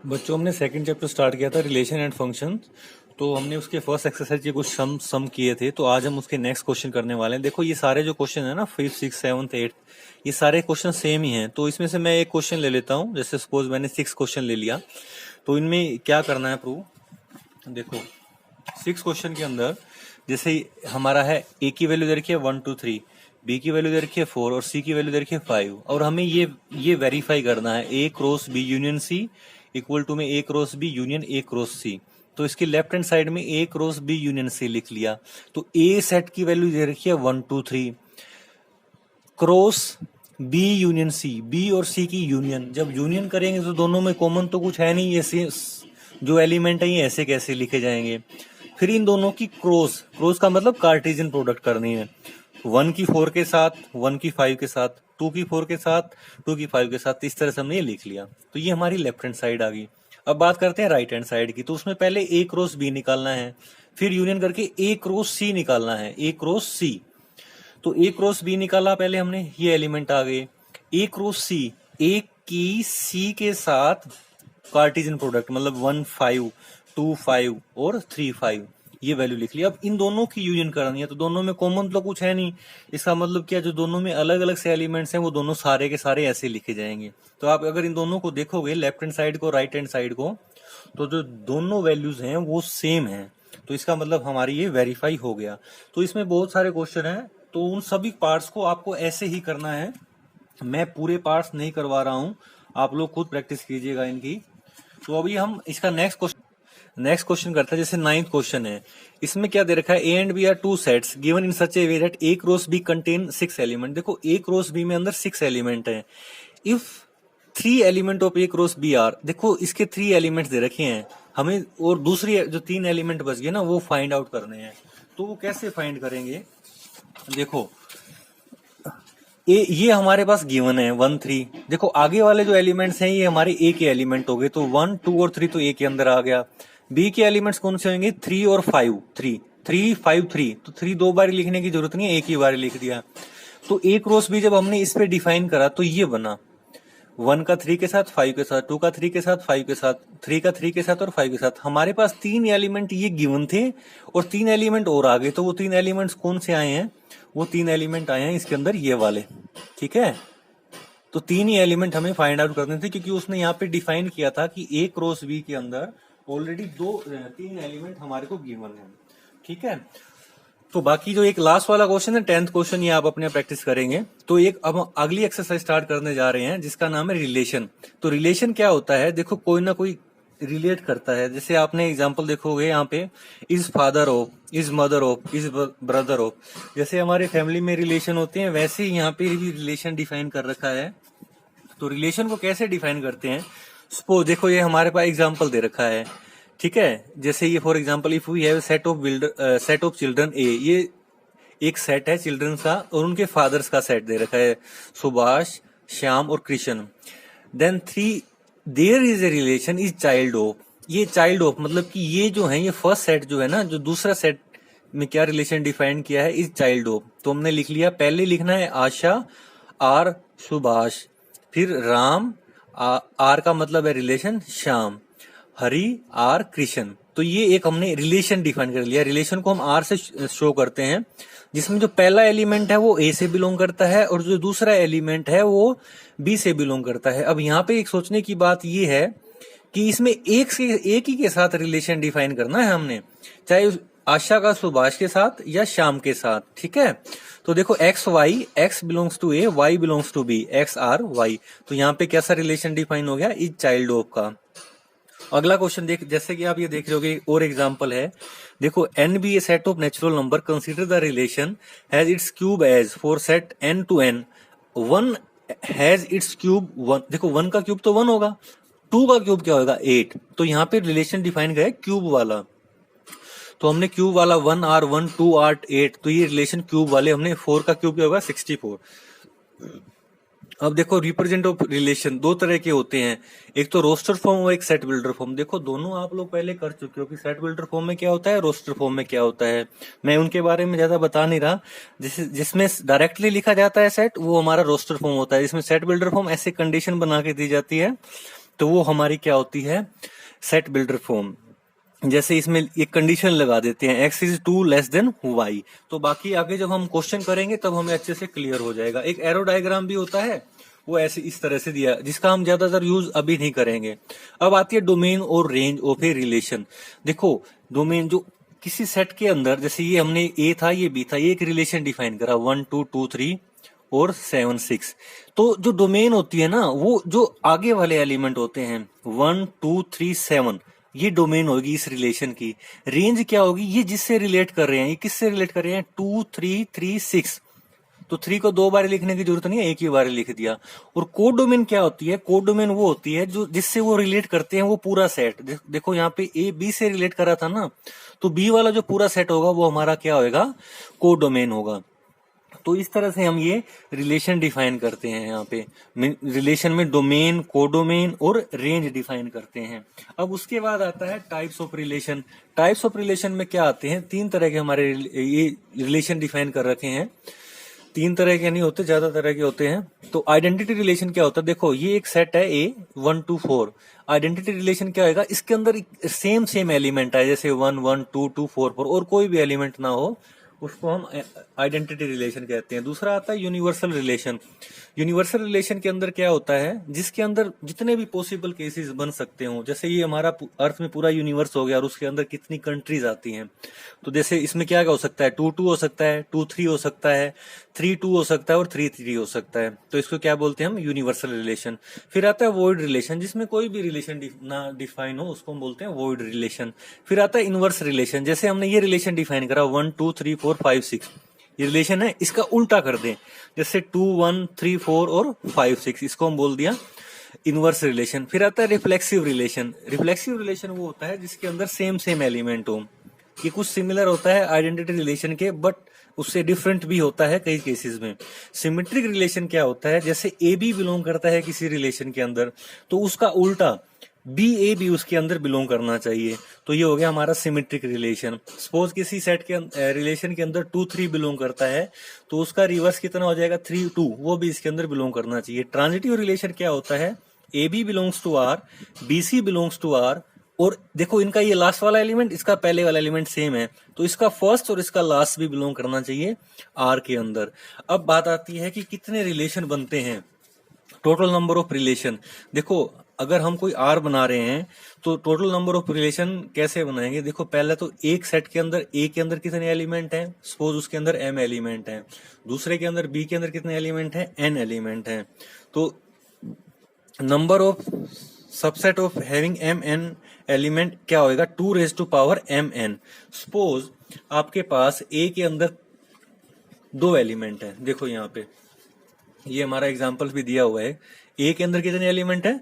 बच्चों, हमने second chapter start किया था रिलेशन एंड फंक्शन। तो हमने उसके फर्स्ट एक्सरसाइज के कुछ सम किए थे। तो आज हम उसके नेक्स्ट क्वेश्चन करने वाले हैं। देखो, ये सारे जो क्वेश्चन है ना, 5th 6th 7th 8th, ये सारे क्वेश्चन सेम ही हैं। तो इसमें से मैं एक क्वेश्चन ले लेता हूँ। जैसे सपोज मैंने 6 क्वेश्चन ले लिया, तो इनमें क्या करना है प्रूव। देखो, 6 क्वेश्चन के अंदर जैसे हमारा है ए की वैल्यू दे रखी है 1 2 3, बी की वैल्यू दे रखी है 4 और सी की वैल्यू दे रखी है 5। और हमें ये वेरीफाई करना है A cross B union C equal to में A cross B union A cross C. तो इसके लेफ्ट हैंड साइड में A cross B union C लिख लिया। तो ए सेट की वैल्यू दे रखी है 1 2 3 cross B union C, B और सी की यूनियन। जब यूनियन करेंगे तो दोनों में कॉमन तो कुछ है नहीं, ये जो एलिमेंट है ये ऐसे कैसे लिखे जाएंगे। फिर इन दोनों की क्रॉस, क्रॉस का मतलब कार्टेशियन प्रोडक्ट करनी है। 1 की 4 के साथ, 1 की 5 के साथ, 2 की 4 के साथ, 2 की 5 के साथ। इस तरह से हमने ये लिख लिया। तो ये हमारी लेफ्ट हैंड साइड आ गई। अब बात करते हैं राइट हैंड साइड की। तो उसमें पहले ए क्रॉस बी निकालना है, फिर यूनियन करके ए क्रॉस सी निकालना है, ए क्रॉस सी। तो ए क्रॉस बी निकाला पहले हमने, ये एलिमेंट आ गए। ए क्रॉस सी, ए की सी के साथ कार्टेशियन प्रोडक्ट मतलब 1 5 2 5 और 3 5, ये वैल्यू लिख लिया। अब इन दोनों की यूनियन करनी है, तो दोनों में कॉमन तो कुछ है नहीं। इसका मतलब क्या, जो दोनों में अलग अलग से एलिमेंट्स हैं वो दोनों सारे के सारे ऐसे लिखे जाएंगे। तो आप अगर इन दोनों को देखोगे, लेफ्ट हैंड साइड को राइट हैंड साइड को, तो जो दोनों वैल्यूज हैं वो सेम है। तो इसका मतलब हमारी ये वेरीफाई हो गया। तो इसमें बहुत सारे क्वेश्चन हैं, तो उन सभी पार्ट्स को आपको ऐसे ही करना है। मैं पूरे पार्ट्स नहीं करवा रहा हूं, आप लोग खुद प्रैक्टिस कीजिएगा इनकी। तो अभी हम इसका नेक्स्ट क्वेश्चन करते हैं। जैसे 9th क्वेश्चन है, इसमें क्या दे रखा है, A and B are two sets given in such a way that A cross B contain 6 element. देखो, ए क्रॉस बी में अंदर 6 एलिमेंट है। If 3 element of A cross B are, देखो इसके 3 एलिमेंट्स दे रखे हैं हमें, और दूसरी जो 3 एलिमेंट बच गए ना वो फाइंड आउट करने हैं। तो वो कैसे फाइंड करेंगे, देखो ये हमारे पास गिवन है 1 3। देखो आगे वाले जो एलिमेंट्स हैं ये हमारे ए के एलिमेंट हो गए। तो 1 2 और 3 तो ए के अंदर आ गया। बी के एलिमेंट्स कौन से होंगे, 3 और 5, 3 3 5 3। तो 3 दो बार लिखने की जरूरत नहीं है, एक ही बार लिख दिया। तो ए क्रॉस बी जब हमने इस पे डिफाइन करा तो ये बना 1 का 3 के साथ, 5 के साथ, 2 का 3 के साथ, 5 के साथ, 3 का 3 के साथ और 5 के साथ। हमारे पास 3 एलिमेंट ये गिवन थे और 3 एलिमेंट और आ गए। तो वो 3 एलिमेंट्स कौन से आए हैं, वो 3 एलिमेंट आए हैं इसके अंदर ये वाले। ठीक है, तो 3 ही एलिमेंट हमें फाइंड आउट करने थे, क्योंकि उसने यहाँ पे डिफाइन किया था कि ए क्रॉस बी के अंदर ऑलरेडी 3 एलिमेंट हमारे को गिवन है। ठीक है, तो बाकी जो एक लास्ट वाला क्वेश्चन है 10th क्वेश्चन, ये आप अपने प्रैक्टिस करेंगे। तो एक अब हम अगली एक्सरसाइज स्टार्ट करने जा रहे हैं जिसका नाम है रिलेशन। तो रिलेशन क्या होता है, देखो कोई ना कोई रिलेट करता है। जैसे आपने एग्जांपल देखोगे यहाँ पे, is father of, is mother of, is brother of. जैसे हमारे फैमिली में रिलेशन होते हैं, वैसे ही यहाँ पे भी रिलेशन डिफाइन कर रखा है। तो रिलेशन को कैसे डिफाइन करते हैं, सपोज देखो ये हमारे पास एग्जाम्पल दे रखा है। ठीक है, जैसे ये for example, if we have set of children A, ये एक सेट है चिल्ड्रन का और उनके फादर्स का सेट दे रखा है, सुभाष, श्याम और Krishna. Then 3 there is a relation is child of. ये चाइल्ड ऑफ मतलब कि ये जो है, ये फर्स्ट सेट जो है ना, जो दूसरा सेट में क्या रिलेशन डिफाइन किया है, इज चाइल्ड ऑफ। तो हमने लिख लिया, पहले लिखना है आशा आर सुभाष, फिर राम आर का मतलब है रिलेशन श्याम, हरि आर कृष्ण। तो ये एक हमने रिलेशन डिफाइन कर लिया। रिलेशन को हम आर से शो करते हैं, जिसमें जो पहला एलिमेंट है वो ए से बिलोंग करता है और जो दूसरा एलिमेंट है वो बी से बिलोंग करता है। अब यहाँ पे एक सोचने की बात ये है कि इसमें एक ही के साथ रिलेशन डिफाइन करना है हमने, चाहे आशा का सुभाष के साथ या श्याम के साथ। ठीक है, तो देखो X Y, X belongs to A, Y belongs to B, X R Y. तो यहाँ पे कैसा रिलेशन डिफाइन हो गया, इज चाइल्ड ऑफ का। अगला क्वेश्चन देख, जैसे कि आप ये देख रहे हो, और एग्जांपल है। देखो, N be a set of natural number, consider the relation has its cube as for set N to N, 1 has its cube 1। देखो 1 का क्यूब तो 1 होगा, 2 का क्यूब क्या होगा 8। तो यहाँ पे रिलेशन डिफाइन किया है क्यूब वाला। तो हमने क्यूब वाला 1 आर 1 2 आर 8, तो ये रिलेशन क्यूब वाले हमने 4 का क्यूब क्या होगा 64। अब देखो, रिप्रेजेंट ऑफ रिलेशन 2 तरह के होते हैं, एक तो रोस्टर फॉर्म और एक सेट बिल्डर फॉर्म। देखो दोनों आप लोग पहले कर चुके हो कि सेट बिल्डर फॉर्म में क्या होता है, रोस्टर फॉर्म में क्या होता है। मैं उनके बारे में ज्यादा बता नहीं रहा। जिसमें डायरेक्टली लिखा जाता है सेट, वो हमारा रोस्टर फॉर्म होता है। जिसमें सेट बिल्डर फॉर्म ऐसे कंडीशन बना के दी जाती है, तो वो हमारी क्या होती है, सेट बिल्डर फॉर्म। जैसे इसमें एक कंडीशन लगा देते हैं x is 2 less than y, तो बाकी आगे जब हम क्वेश्चन करेंगे तब हमें अच्छे से क्लियर हो जाएगा। एक एरो डायग्राम भी होता है, वो ऐसे इस तरह से दिया, जिसका हम ज्यादातर यूज अभी नहीं करेंगे। अब आती है डोमेन और रेंज ऑफ ए रिलेशन। देखो डोमेन जो किसी सेट के अंदर, जैसे ये हमने ए था ये बी था, ये एक रिलेशन डिफाइन करा 1 2 2 3 और 7 6। तो जो डोमेन होती है ना, वो जो आगे वाले एलिमेंट होते हैं 1 2 3 7, ये डोमेन होगी इस रिलेशन की। रेंज क्या होगी, ये जिससे रिलेट कर रहे हैं, ये किससे रिलेट कर रहे हैं 2 3 3 6, तो 3 को 2 बार लिखने की जरूरत नहीं है, एक ही बार लिख दिया। और कोड डोमेन क्या होती है, कोड डोमेन वो होती है जो जिससे वो रिलेट करते हैं वो पूरा सेट। देखो यहाँ पे ए बी से रिलेट कर रहा था ना, तो बी वाला जो पूरा सेट होगा वो हमारा क्या होगा, कोड डोमेन होगा। तो इस तरह से हम ये रिलेशन डिफाइन करते हैं। यहाँ पे रिलेशन में डोमेन, कोडोमेन और रेंज डिफाइन करते हैं। अब उसके बाद आता है types of relation. Types of relation में क्या आते हैं, 3 तरह के हमारे ये रिलेशन डिफाइन कर रखे हैं। 3 तरह के नहीं होते, ज्यादा तरह के होते हैं। तो आइडेंटिटी रिलेशन क्या होता है, देखो ये एक सेट है ए 1 2 4। आइडेंटिटी रिलेशन क्या होगा, इसके अंदर सेम एलिमेंट है, जैसे 1 1 2 2 4 4 और कोई भी एलिमेंट ना हो, उसको हम आइडेंटिटी रिलेशन कहते हैं। दूसरा आता है यूनिवर्सल रिलेशन। यूनिवर्सल रिलेशन के अंदर क्या होता है, जिसके अंदर जितने भी पॉसिबल केसेस बन सकते हो, जैसे ये हमारा अर्थ में पूरा यूनिवर्स हो गया और उसके अंदर कितनी कंट्रीज आती हैं। तो जैसे इसमें क्या क्या हो सकता है, 2 2 हो सकता है, 2 3 हो सकता है, 3 2 हो सकता है और 3 3 हो सकता है। तो इसको क्या बोलते हैं हम, यूनिवर्सल रिलेशन। फिर आता है वॉइड रिलेशन, जिसमें कोई भी रिलेशन ना डिफाइन हो उसको हम बोलते हैं वॉइड रिलेशन। फिर आता है इनवर्स रिलेशन, जैसे हमने ये रिलेशन डिफाइन करा 1 2 3 4 5 6, ये रिलेशन है, इसका उल्टा कर दें, जैसे 2 1 3 4 और 5 6, इसको हम बोल दिया इनवर्स रिलेशन। फिर आता है रिफ्लेक्सिव रिलेशन। रिफ्लेक्सिव रिलेशन वो होता है जिसके अंदर सेम एलिमेंट हो। ये कुछ सिमिलर होता है आइडेंटिटी रिलेशन के, बट उससे डिफरेंट भी होता है कई केसेस में। सिमेट्रिक रिलेशन क्या होता है, जैसे ए बी बिलोंग करता है किसी रिलेशन के अंदर, तो उसका उल्टा बी ए भी उसके अंदर बिलोंग करना चाहिए, तो ये हो गया हमारा सिमेट्रिक रिलेशन। सपोज किसी सेट के रिलेशन के अंदर 2 3 बिलोंग करता है, तो उसका रिवर्स कितना हो जाएगा 3 2, वो भी इसके अंदर बिलोंग करना चाहिए। ट्रांजिटिव रिलेशन क्या होता है, A B belongs to R, B C belongs to R, और देखो इनका ये लास्ट वाला एलिमेंट इसका पहले वाला एलिमेंट सेम है, तो इसका फर्स्ट और इसका लास्ट भी बिलोंग करना चाहिए आर के अंदर। अब बात आती है कि कितने रिलेशन बनते हैं, टोटल नंबर ऑफ रिलेशन। देखो अगर हम कोई आर बना रहे हैं तो टोटल नंबर ऑफ रिलेशन कैसे बनाएंगे, देखो पहले तो एक सेट के अंदर ए के अंदर कितने एलिमेंट हैं, सपोज उसके अंदर एम एलिमेंट हैं, दूसरे के अंदर बी के अंदर कितने एलिमेंट हैं, एन एलिमेंट हैं। तो number of subset of having M N element क्या होएगा, 2 raised to power M N. Suppose आपके पास ए के अंदर 2 एलिमेंट है, देखो यहाँ पे ये हमारा एग्जांपल भी दिया हुआ है। ए के अंदर कितने एलिमेंट है,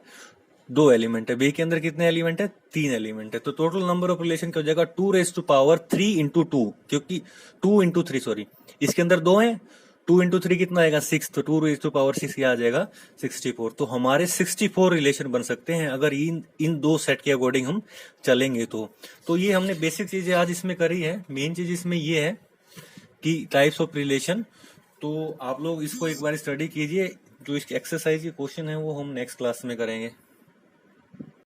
2 एलिमेंट है, बी के अंदर कितने एलिमेंट है, 3 एलिमेंट है। तो टोटल नंबर ऑफ रिलेशन क्या हो जाएगा, 2 raised to power 3 into 2, क्योंकि 2 into 3 सॉरी, इसके अंदर 2 है, 2 into 3 कितना आएगा 6, तो 2 raised to power 6 क्या आ जाएगा 64। तो हमारे 64 रिलेशन बन सकते हैं अगर इन 2 सेट के अकॉर्डिंग हम चलेंगे तो ये हमने बेसिक चीजें आज इसमें करी है। मेन चीज इसमें ये है कि टाइप्स ऑफ रिलेशन, तो आप लोग इसको एक बार स्टडी कीजिए। जो इसकी एक्सरसाइज के क्वेश्चन है वो हम नेक्स्ट क्लास में करेंगे।